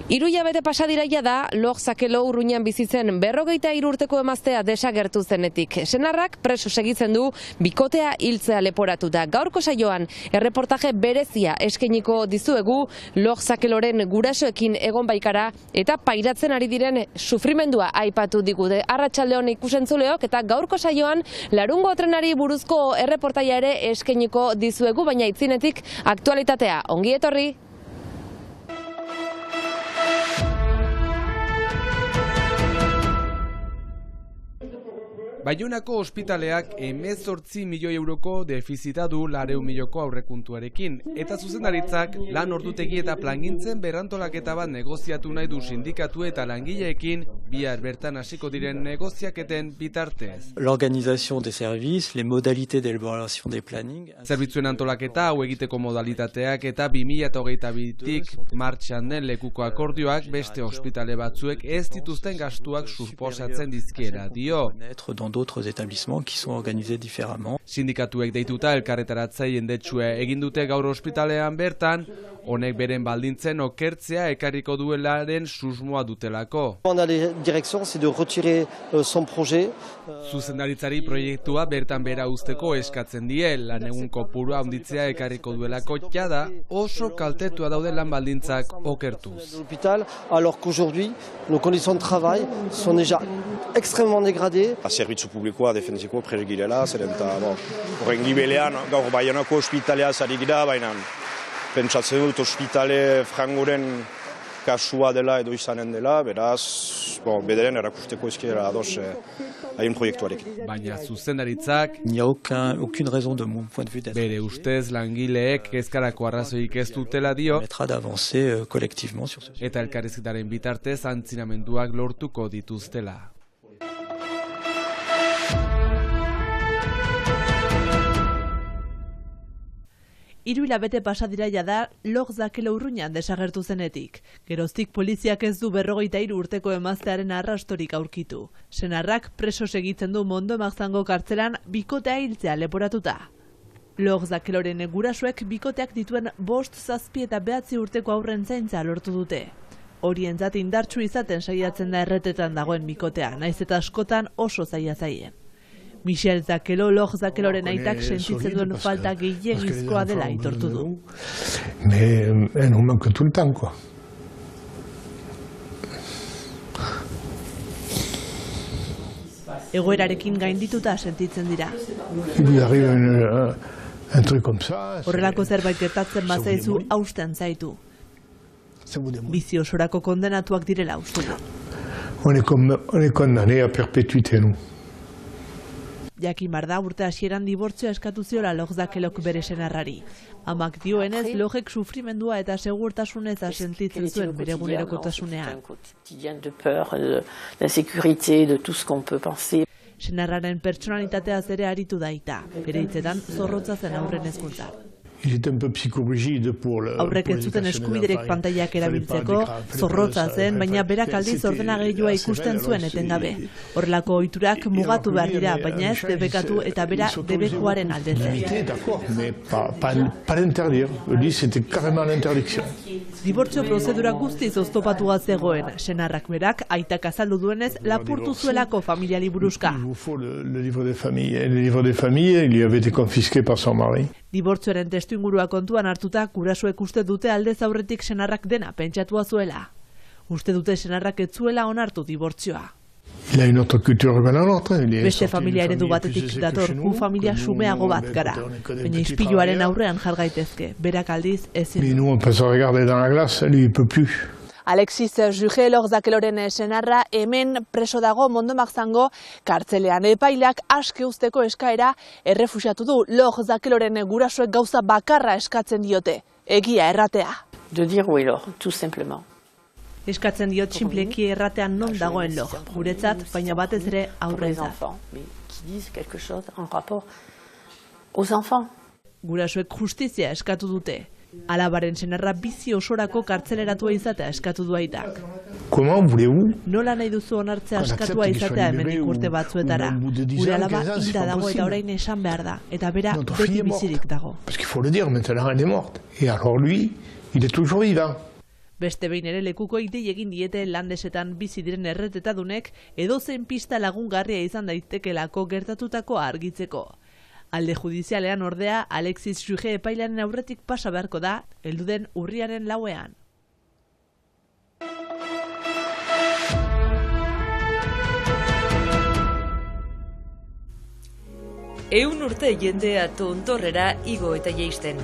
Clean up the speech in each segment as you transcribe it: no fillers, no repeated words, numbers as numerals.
3 hilabete pasa dira jada, Log Zakelo Urruñan bizitzen 43 urteko emaztea desagertu zenetik. Senarrak preso segitzen du bikotea hiltzea leporatuta. Gaurko saioan erreportaje berezia eskainiko dizuegu Log Zakeloren gurasoekin egon baikara eta pairatzen ari diren sufrimendua aipatu digute. Arratsalde on ikusentzuleok eta gaurko saioan larungo trenari buruzko erreportaia ere eskainiko dizuegu, baina aitzinetik aktualitatea. Ongi etorri! Baionako ospitaleak 18 milioi euroko defizita du 400 milioko aurrekontuarekin, eta zuzendaritzak lan ordutegi eta plangintzen berrantolaketa bat negoziatu nahi du sindikatu eta langileekin bihar bertan hasiko diren negoziaketen bitartez. L'organisation des services, les modalités d'élaboration des plannings. Zerbitzuen antolaketa hau egiteko modalitateak eta 2022tik martxan den lekuko akordioak beste ospitale batzuek ez dituzten gastuak suposatzen dizkiera dio. D'autres établissements qui sont organisés différemment. Sindikatuek deituta elkarretaratzea jendetsua egin dute gaur ospitalean bertan, honek beren baldintzen okertzea ekarriko duelaren susmoa dutelako. La direction c'est de retirer son projet. Zuzendaritzari proiektua bertan bera uzteko eskatzen die, lan egun kopurua handitzea ekarriko duelako jada oso kaltetua daude lan baldintzak okertuz. L'hôpital alors qu'aujourd'hui nos conditions de travail sont déjà extrêmement dégradées. Zerbitzu publikoa defentzeko presgirela, zeren eta horren gibelean gaur Baionako ospitalea zari gira, baina pentsatzen dut ospitale frangoren kasua dela edo izanen dela, beraz, bederen erakusteko ezkera ados haien proiektuarekin. Baina zuzendaritzak, Il n'y a aucune raison de mon point de vue d'être. bere ustez langileek kezkarako arrazoik ez dutela dio, Permettra d'avancer collectivement sur ce sujet. eta elkarrizketaren bitartez antzinamenduak lortuko dituztela. Hiru hilabete pasa dira jada Log Zakelo Urruñan desagertu zenetik. Geroztik poliziak ez du 43 urteko emaztearen arrastorik aurkitu. Senarrak preso segitzen du Mondo Magzango kartzelan bikotea hiltzea leporatuta. Log Zakeloren gurasoek bikoteak dituen 5, 7 eta 9 urteko aurren zaintza lortu dute. Horientzat indartsu izaten saiatzen da erretetan dagoen bikotea, naiz eta askotan oso zaila zaien. Michel Zakelo, Log Zakeloren aitak sentitzen duen falta gehiegizkoa dela aitortu du. Mais elle nous manque tout le temps, quoi. Egoerarekin gaindituta sentitzen dira. Il lui arrive un truc comme ça. Horrelako zerbait gertatzen bazaizu hausten zaitu. Bizi osorako kondenatuak direla uste du. On est condamné à perpétuité, nous. Jakin da urte hasieran dibortzioa eskatu ziola Log Zakelok bere senarrari. Amak dioenez, Logek sufrimendua eta segurtasunez sentitzen zuen bere egunerokotasunean. Senarraren pertsonalitateaz ere aritu daita, bere hitzetan zorrotza zen aurren hezkuntza. Il est un peu psychorigide pour le. Aurrek ez zuten eskubiderek pantaiak erabiltzeko, zorrotza zen, baina berak aldiz ordenageilua ikusten zuen etengabe. Horrelako ohiturak mugatu behar dira, baina ez debekatu eta bera debekuaren alde zen. D'accord, mais pas l'interdire. Lui, c'était carrément l'interdiction. Dibortzio prozedura guztiz oztopatua zegoen, senarrak berak aitak azaldu duenez lapurtu zuelako familiari buruzka. Il vous faut le livre des familles. Et le livre des familles, il lui avait été confisqué par son mari. Dibortzioaren testuingurua kontuan hartuta, gurasoek uste dute aldez aurretik senarrak dena pentsatua zuela. Uste dute senarrak ez zuela onartu dibortzioa. Il a une autre culture que la nôtre. Beste familia eredu batetik dator, gu familia xumeago bat gara. Baina ispiluaren aurrean jar gaitezke, berak aldiz ezin. Mais nous, on peut se regarder dans la glace, lui, il peut plus. Alexis Jugé, Log Zakeloren senarra, hemen preso dago Mondo Magzango kartzelean. Epaileak aske uzteko eskaera errefuxiatu du. Log Zakeloren gurasoek gauza bakarra eskatzen diote, egia erratea. De dire oui, alors, tout simplement. Eskatzen diot sinpleki erratean non dagoen Log, guretzat, baina batez ere aurrentzat. Qui disent quelque chose en rapport aux enfants. Gurasoek justizia eskatu dute. Alabaren senarra bizi osorako kartzeleratua izatea eskatu du aitak. Comment voulez-vous? Nola nahi duzu onartzea eskatua izatea hemendik urte batzuetara. Gure alaba hilda dago eta orain esan behar da, eta bera beti bizirik dago. Parce qu'il faut le dire, maintenant elle est morte. Et alors lui, il est toujours vivant. Beste behin ere lekukoei dei egin diete landesetan bizi diren erretetadunek edozein pista lagungarria izan daitekelako gertatutakoa argitzeko. Alde judizialean ordea, Alexis Juge epailearen aurretik pasa beharko da, helduden urriaren 4ean. Ehun urte jendea tontorrera igo eta jeisten.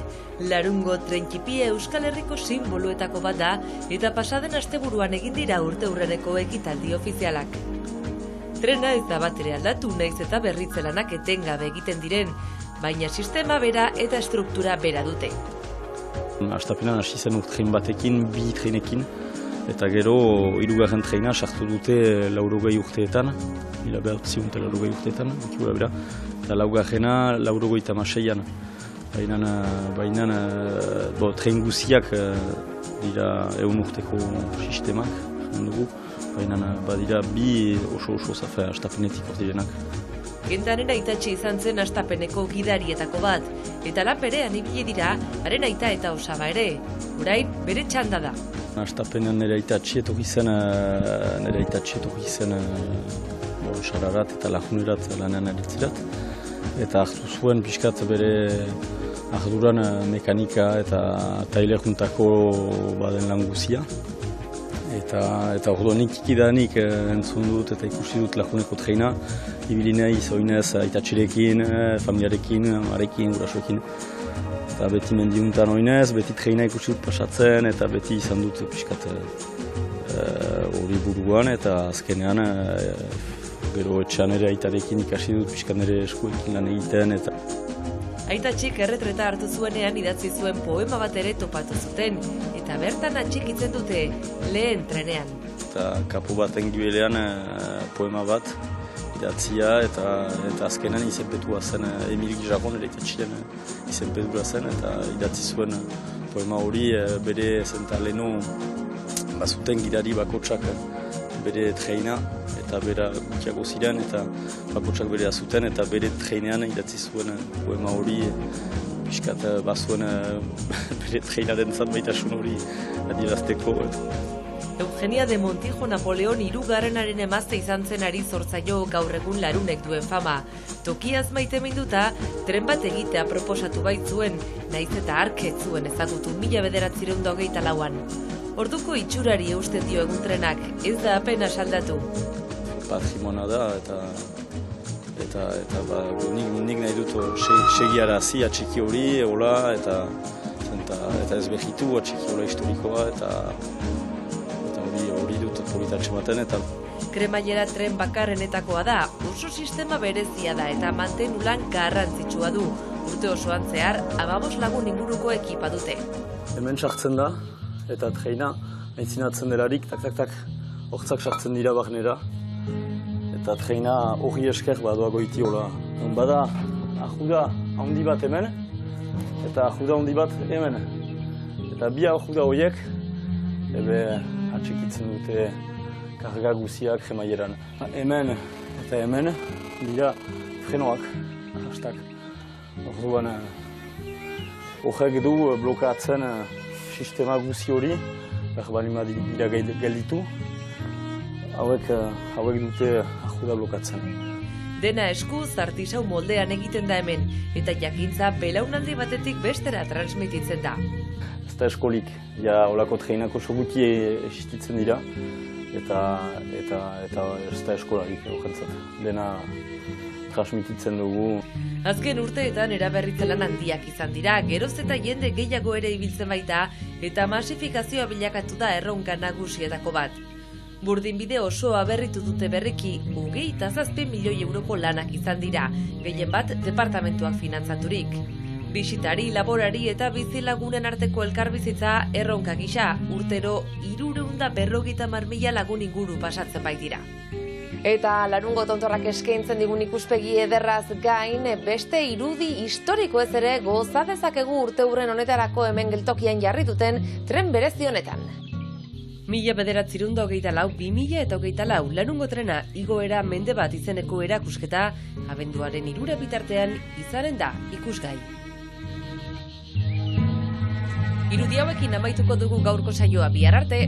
Larungo trentzipia Euskal Herriko sinboloetako bat da eta pasaden asteburuan egin dira urteurreneko ekitaldi ofizialak. Trena ez da batere aldatu naiz eta berritze lanak etengabe egiten diren, baina sistema bera eta struktura bera dute. Astapenan hasi zen tren batekin, 2 trenekin, eta gero 3. trena sartu dute 80 urteetan, 1980 urteetan, eta 4. 96an. Baina tren guziak dira 100 urteko sistemak, dugu, baina badira 2 oso zafe astapenetik hor direnak. Gentaren aitatxe izan zen astapeneko gidarietako bat, eta laperean ibili dira, haren aita eta osaba ere, orain bere txanda da. Astapenean nire aitatxe etorri zen sararat eta lajunerat lanean eritzirat, eta hartu zuen pixkat bere arduran mekanika eta taile juntako baden lan guzia. Eta orduanik ikidanik entzun dut eta ikusi dut lajuneko treina, ibili nahiz, oinez, aitatxerekin, familiarekin, amarekin, gurasoekin. Eta beti mendiuntan oinez, beti treina ikusi dut pasatzen, eta beti izan dut pixkat hori buruan, eta azkenean gero etxean ere aitarekin ikasi dut pixkat nire eskuekin lan egiten. Aitatxik erretreta hartu zuenean idatzi zuen poema bat ere topatu zuten, eta bertan atxikitzen dute lehen trenean. Eta kapu baten gibelean poema bat idatzia eta azkenan izenpetua zen Emil Gijarron ere itatxien izenpetua zen eta idatzi zuen poema hori bere zentaleno bazuten gidari bakotsak bere treina eta bera gutiago ziren eta bakotsak bere azuten eta bere treinean idatzi zuen poema hori pixkat bazuen bere treinaren zanbaitasun hori adierazteko. Eugenia de Montijo Napoleon hirugarrenaren emazte izan zen ari zortzaio gaur egun larunek duen fama. Tokiaz maite minduta, tren bat egitea proposatu baitzuen, naiz eta hark ez zuen ezagutu 1924an. Orduko itxurari eusten dio egun trenak, ez da apenas aldatu. Patrimona da eta nik nahi dut segiarazi atxiki hori, hola, eta ez behitu atxiki hola historikoa, eta hori dut politatxe baten. Kremailera tren bakarrenetakoa da, oso sistema berezia da eta mantenulan garrantzitsua du. Urte osoan zehar, 15 lagun inguruko ekipa dute. Hemen sartzen da, eta treina, aintzinatzen delarik, tak, hortzak sartzen dira barnera. Eta treina hori esker badoa goiti hola. Bada, ajuda handi bat hemen, eta ajuda handi bat hemen. Eta bi ajuda horiek, atxikitzen dute karga guziak kremaieran. Hemen eta hemen dira frenoak, hastak. Orduan, horrek du blokatzen sistema guzi hori, berbalima dira gelditu, hauek dute ajuda blokatzen. Dena esku artisau moldean egiten da hemen, eta jakintza belaunaldi batetik bestera transmititzen da. Ez da eskolik, ja olako treinako soguti existitzen dira, eta ez da eskolarik horrentzat. Dena transmititzen dugu. Azken urteetan eraberritzelan handiak izan dira, geroz eta jende gehiago ere ibiltzen baita, eta masifikazioa bilakatu da erronka nagusietako bat. Burdinbide osoa berritu dute berriki, 27 milioi euroko lanak izan dira, gehien bat departamentuak finantzaturik. Bisitari, laborari eta bizilagunen arteko elkarbizitza erronka gisa, urtero 350.000 lagun inguru pasatzen baitira. Eta larungo tontorrak eskaintzen digun ikuspegi ederraz gain, beste irudi historiko ez ere goza dezakegu urteurren honetarako hemen geltokian jarri duten tren berezi honetan. 1924-2024 larungo trena igoera mende bat izeneko erakusketa abenduaren 3 bitartean izanen da ikusgai. Irudi hauekin amaituko dugu gaurko saioa, bihar arte.